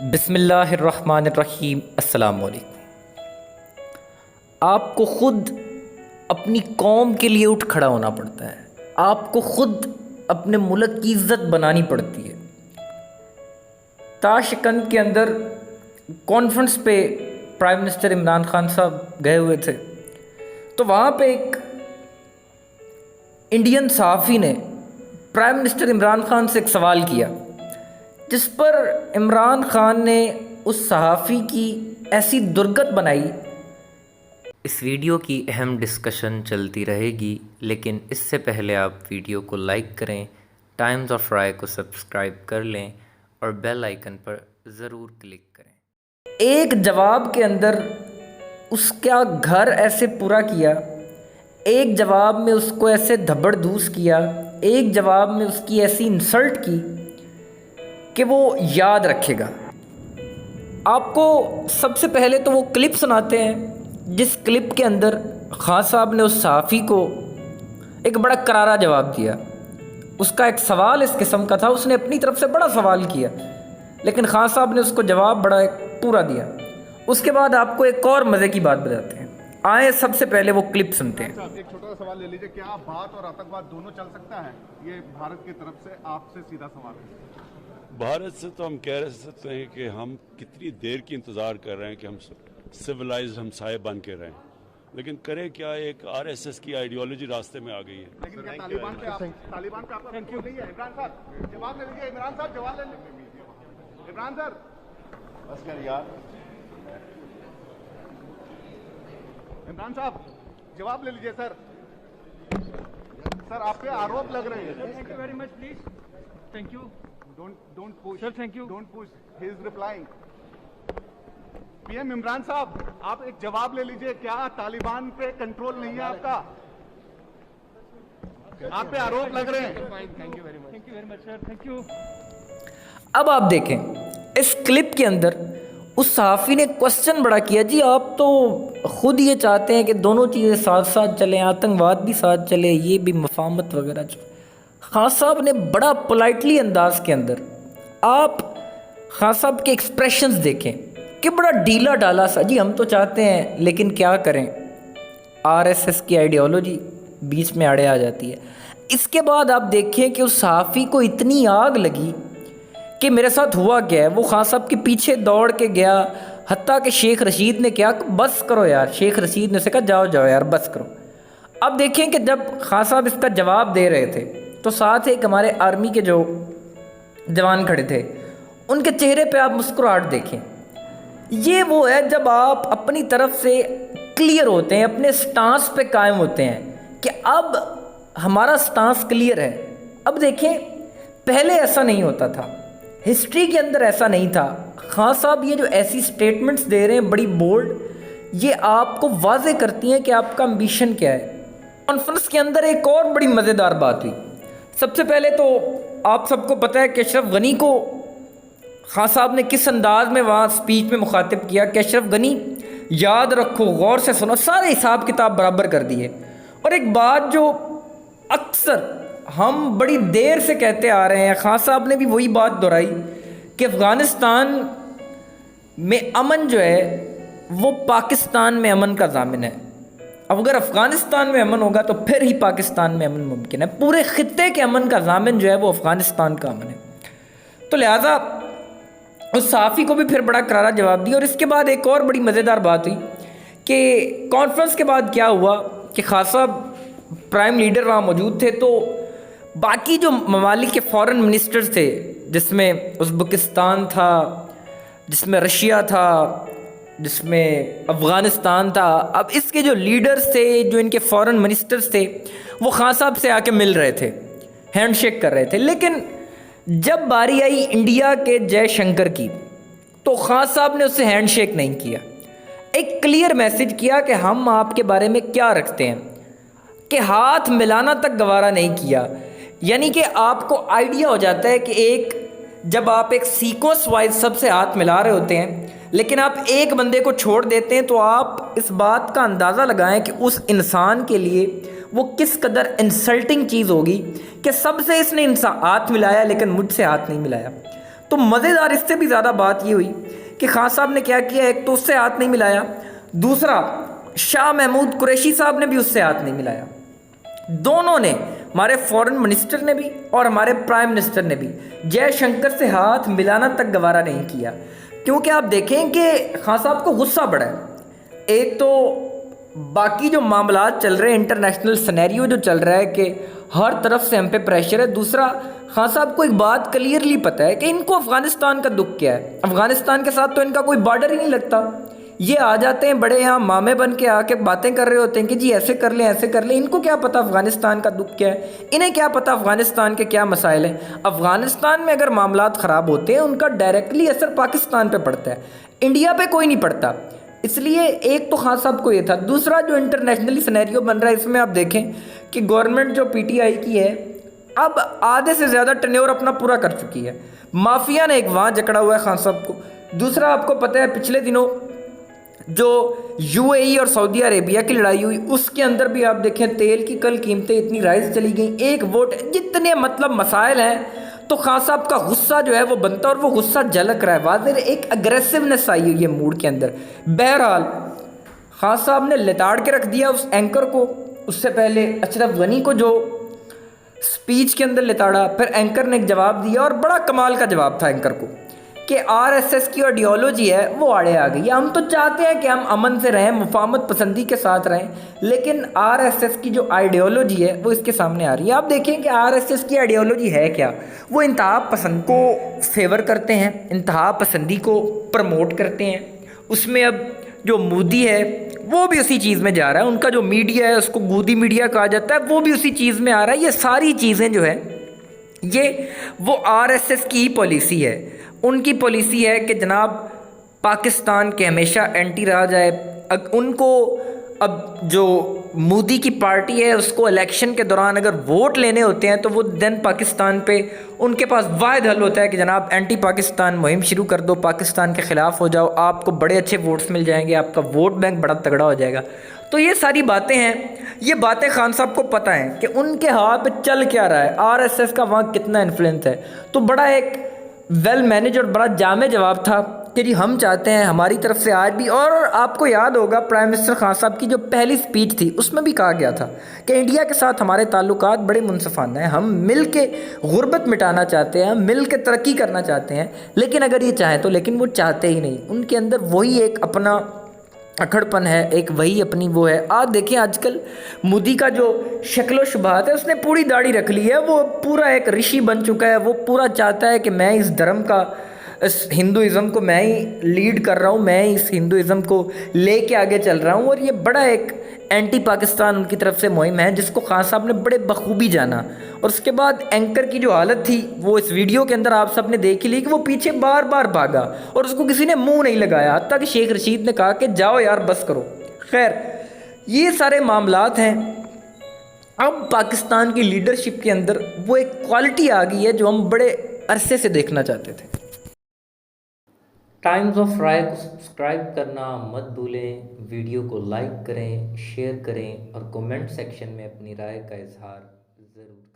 बिस्मिल्लाहिर्रहमानिर्रहीम। अस्सलाम वालेकुम। आपको ख़ुद अपनी कौम के लिए उठ खड़ा होना पड़ता है। आपको ख़ुद अपने मुल्क की इज़्ज़त बनानी पड़ती है। ताशकंद के अंदर कॉन्फ्रेंस पे प्राइम मिनिस्टर इमरान खान साहब गए हुए थे, तो वहाँ पे एक इंडियन सहाफ़ी ने प्राइम मिनिस्टर इमरान खान से एक सवाल किया, जिस पर इमरान खान ने उस सहाफ़ी की ऐसी दुर्गत बनाई। इस वीडियो की अहम डिस्कशन चलती रहेगी, लेकिन इससे पहले आप वीडियो को लाइक करें, टाइम्स ऑफ राय को सब्सक्राइब कर लें और बेल आइकन पर ज़रूर क्लिक करें। एक जवाब के अंदर उसका घर ऐसे पूरा किया, एक जवाब में उसको ऐसे धब्बड़धूस किया, एक जवाब में उसकी ऐसी इंसल्ट की कि वो याद रखेगा। आपको सबसे पहले तो वो क्लिप सुनाते हैं, जिस क्लिप के अंदर खान साहब ने उस सहाफ़ी को एक बड़ा करारा जवाब दिया। उसका एक सवाल इस किस्म का था, उसने अपनी तरफ से बड़ा सवाल किया, लेकिन खान साहब ने उसको जवाब बड़ा एक पूरा दिया। उसके बाद आपको एक और मज़े की बात बताते हैं। आए सबसे पहले वो क्लिप सुनते हैं। एक छोटा सा सवाल ले लीजिए, क्या भारत और आतंकवाद दोनों चल सकता है? ये भारत की तरफ से आपसे सीधा सवाल है। भारत से तो हम कह सकते हैं कि हम कितनी देर की इंतज़ार कर रहे हैं कि हम सिविलाइज्ड हमसाये बन के रहें, लेकिन करें क्या, एक आरएसएस की आइडियोलॉजी रास्ते में आ गई है। लेकिन क्या तालिबान पे आपका कंट्रोल नहीं है? इमरान साहब जवाब ले लीजिए। इमरान साहब जवाब ले लीजिए। इमरान सर बस कर यार। इमरान साहब जवाब ले लीजिए। सर आप पे आरोप लग रहे हैं। Thank you very much, please. Thank you. Don't push. Sir, thank you. Don't push. He is replying. PM Imran साहब, आप एक जवाब ले लीजिए। क्या तालिबान पे कंट्रोल नहीं है आपका? आप पे आरोप लग रहे हैं। Thank you very much, sir. Thank you. अब आप देखें इस क्लिप के अंदर उस सहाफ़ी ने क्वेश्चन बड़ा किया, जी आप तो ख़ुद ये चाहते हैं कि दोनों चीज़ें साथ साथ चलें, आतंकवाद भी साथ चले, ये भी मफाहमत वगैरह। खान साहब ने बड़ा पोलाइटली अंदाज के अंदर, आप खान साहब के एक्सप्रेशंस देखें कि बड़ा ढीला डाला सा, जी हम तो चाहते हैं लेकिन क्या करें, आरएसएस की आइडियोलॉजी बीच में आड़े आ जाती है। इसके बाद आप देखें कि उस सहाफ़ी को इतनी आग लगी कि मेरे साथ हुआ क्या है। वो खान साहब के पीछे दौड़ के गया, हत्ता कि शेख रशीद ने क्या, बस करो यार, शेख रशीद ने उसे कहा जाओ यार बस करो। अब देखें कि जब खान साहब इसका जवाब दे रहे थे, तो साथ एक हमारे आर्मी के जो जवान खड़े थे, उनके चेहरे पे आप मुस्कुराहट देखें। ये वो है जब आप अपनी तरफ से क्लियर होते हैं, अपने स्टांस पे कायम होते हैं कि अब हमारा स्टांस क्लियर है। अब देखें, पहले ऐसा नहीं होता था, हिस्ट्री के अंदर ऐसा नहीं था। खान साहब ये जो ऐसी स्टेटमेंट्स दे रहे हैं बड़ी बोल्ड, ये आपको वाज़े करती हैं कि आपका एम्बिशन क्या है। कॉन्फ्रेंस के अंदर एक और बड़ी मज़ेदार बात हुई। सबसे पहले तो आप सबको पता है कि अशरफ गनी को खान साहब ने किस अंदाज में वहाँ स्पीच में मुखातिब किया कि अशरफ गनी याद रखो, गौर से सुनो, सारे हिसाब किताब बराबर कर दिए। और एक बात जो अक्सर हम बड़ी देर से कहते आ रहे हैं, खान साहब ने भी वही बात दोहराई कि अफ़गानिस्तान में अमन जो है वो पाकिस्तान में अमन का ज़ामिन है। अब अगर अफ़गानिस्तान में अमन होगा तो फिर ही पाकिस्तान में अमन मुमकिन है। पूरे ख़ित्ते के अमन का ज़ामिन जो है वो अफ़गानिस्तान का अमन है। तो लिहाजा उस सहाफ़ी को भी फिर बड़ा करारा जवाब दिया। और इसके बाद एक और बड़ी मज़ेदार बात हुई कि कॉन्फ्रेंस के बाद क्या हुआ कि खान साहब प्राइम लीडर वहाँ मौजूद थे, तो बाकी जो ममालिक के फ़ॉरेन मिनिस्टर्स थे, जिसमें उज़्बेकिस्तान था, जिसमें रशिया था, जिसमें अफ़गानिस्तान था, अब इसके जो लीडर्स थे, जो इनके फ़ॉरेन मिनिस्टर्स थे, वो खान साहब से आके मिल रहे थे, हैंडशेक कर रहे थे। लेकिन जब बारी आई इंडिया के जयशंकर की, तो खान साहब ने उससे हैंडशेक नहीं किया। एक क्लियर मैसेज किया कि हम आपके बारे में क्या रखते हैं, कि हाथ मिलाना तक गवारा नहीं किया। यानी कि आपको आइडिया हो जाता है कि एक जब आप एक सीक्वेंस वाइज सबसे हाथ मिला रहे होते हैं, लेकिन आप एक बंदे को छोड़ देते हैं, तो आप इस बात का अंदाज़ा लगाएं कि उस इंसान के लिए वो किस कदर इंसल्टिंग चीज़ होगी कि सबसे इसने हाथ मिलाया लेकिन मुझसे हाथ नहीं मिलाया। तो मज़ेदार इससे भी ज़्यादा बात ये हुई कि खान साहब ने क्या किया, एक तो उससे हाथ नहीं मिलाया, दूसरा शाह महमूद कुरैशी साहब ने भी उससे हाथ नहीं मिलाया। दोनों ने, हमारे फॉरेन मिनिस्टर ने भी और हमारे प्राइम मिनिस्टर ने भी जयशंकर से हाथ मिलाना तक गवारा नहीं किया। क्योंकि आप देखें कि खान साहब को गुस्सा बड़ा है। एक तो बाकी जो मामला चल रहे हैं, इंटरनेशनल सिनेरियो जो चल रहा है कि हर तरफ से हम पे प्रेशर है। दूसरा, खान साहब को एक बात क्लियरली पता है कि इनको अफ़गानिस्तान का दुख क्या है। अफ़गानिस्तान के साथ तो इनका कोई बॉर्डर ही नहीं लगता। ये आ जाते हैं बड़े यहाँ मामे बन के आके बातें कर रहे होते हैं कि जी ऐसे कर लें ऐसे कर लें। इनको क्या पता अफ़गानिस्तान का दुख क्या है, इन्हें क्या पता अफ़गानिस्तान के क्या मसाइल हैं। अफ़गानिस्तान में अगर मामलात ख़राब होते हैं उनका डायरेक्टली असर पाकिस्तान पे पड़ता है, इंडिया पे कोई नहीं पड़ता। इसलिए एक तो खान साहब को ये था। दूसरा, जो इंटरनेशनली सिनेरियो बन रहा है इसमें आप देखें कि गवर्नमेंट जो पीटीआई की है अब आधे से ज़्यादा टेन्योर अपना पूरा कर चुकी है। माफिया ने एक वहाँ जकड़ा हुआ है खान साहब को। दूसरा, आपको पता है पिछले दिनों जो यूएई और सऊदी अरेबिया की लड़ाई हुई उसके अंदर भी आप देखें तेल की कल कीमतें इतनी राइज चली गई, एक वोट, जितने मतलब मसाइल हैं। तो खान साहब का गुस्सा जो है वो बनता है और वो गुस्सा झलक रहा है, वाज़ेह एक अग्रेसिवनेस आई हुई है मूड के अंदर। बहरहाल खान साहब ने लिताड़ के रख दिया उस एंकर को। उससे पहले अशरफ गनी को जो स्पीच के अंदर लिताड़ा, फिर एंकर ने एक जवाब दिया और बड़ा कमाल का जवाब था एंकर को कि आरएसएस की आइडियोलॉजी है वो आड़े आ गई है। हम तो चाहते हैं कि हम अमन से रहें, मुफाहमत पसंदी के साथ रहें, लेकिन आरएसएस की जो आइडियोलॉजी है वो इसके सामने आ रही है। आप देखें कि आरएसएस की आइडियोलॉजी है क्या। वो इंतहा पसंद को फेवर करते हैं, इंतहा पसंदी को प्रमोट करते हैं। उसमें अब जो मोदी है वो भी उसी चीज़ में जा रहा है, उनका जो मीडिया है उसको गोदी मीडिया कहा जाता है, वो भी उसी चीज़ में आ रहा है। ये सारी चीज़ें जो है ये वो आरएसएस की ही पॉलिसी है। उनकी पॉलिसी है कि जनाब पाकिस्तान के हमेशा एंटी रहा जाए। उनको अब जो मोदी की पार्टी है उसको इलेक्शन के दौरान अगर वोट लेने होते हैं तो वो देन पाकिस्तान पे उनके पास वाहिद हल होता है कि जनाब एंटी पाकिस्तान मुहिम शुरू कर दो, पाकिस्तान के ख़िलाफ़ हो जाओ, आपको बड़े अच्छे वोट्स मिल जाएंगे, आपका वोट बैंक बड़ा तगड़ा हो जाएगा। तो ये सारी बातें हैं, ये बातें खान साहब को पता है कि उनके हाथ पे चल क्या रहा है, आरएसएस का वहाँ कितना इन्फ्लुएंस है। तो बड़ा एक वेल मैनेज और बड़ा जामे जवाब था कि जी हम चाहते हैं हमारी तरफ से आज भी। और आपको याद होगा प्राइम मिनिस्टर खान साहब की जो पहली स्पीच थी उसमें भी कहा गया था कि इंडिया के साथ हमारे ताल्लुकात बड़े मुनसफाना हैं, हम मिल के गुर्बत मिटाना चाहते हैं, हम मिल के तरक्की करना चाहते हैं। लेकिन अगर ये चाहें तो, लेकिन वो चाहते ही नहीं। उनके अंदर वही एक अपना अखड़पन है, एक वही अपनी वो है। आप देखें आजकल मोदी का जो शक्लो शुबात है, उसने पूरी दाढ़ी रख ली है, वो पूरा एक ऋषि बन चुका है। वो पूरा चाहता है कि मैं इस धर्म का, इस हिंदुइज़्म को मैं ही लीड कर रहा हूँ, मैं इस हिंदुइज़्म को लेके आगे चल रहा हूँ। और ये बड़ा एक एंटी पाकिस्तान उनकी तरफ से मुहिम है जिसको खान साहब ने बड़े बखूबी जाना। और उसके बाद एंकर की जो हालत थी वो इस वीडियो के अंदर आप सब ने देख ही ली कि वो पीछे बार बार भागा और उसको किसी ने मुंह नहीं लगाया, हत्ता कि शेख रशीद ने कहा कि जाओ यार बस करो। खैर, ये सारे मामलात हैं। अब पाकिस्तान की लीडरशिप के अंदर वो एक क्वालिटी आ गई है जो हम बड़े अरसे से देखना चाहते थे। टाइम्स ऑफ राय को सब्सक्राइब करना मत भूलें, वीडियो को लाइक करें, शेयर करें और कमेंट सेक्शन में अपनी राय का इजहार ज़रूर करें।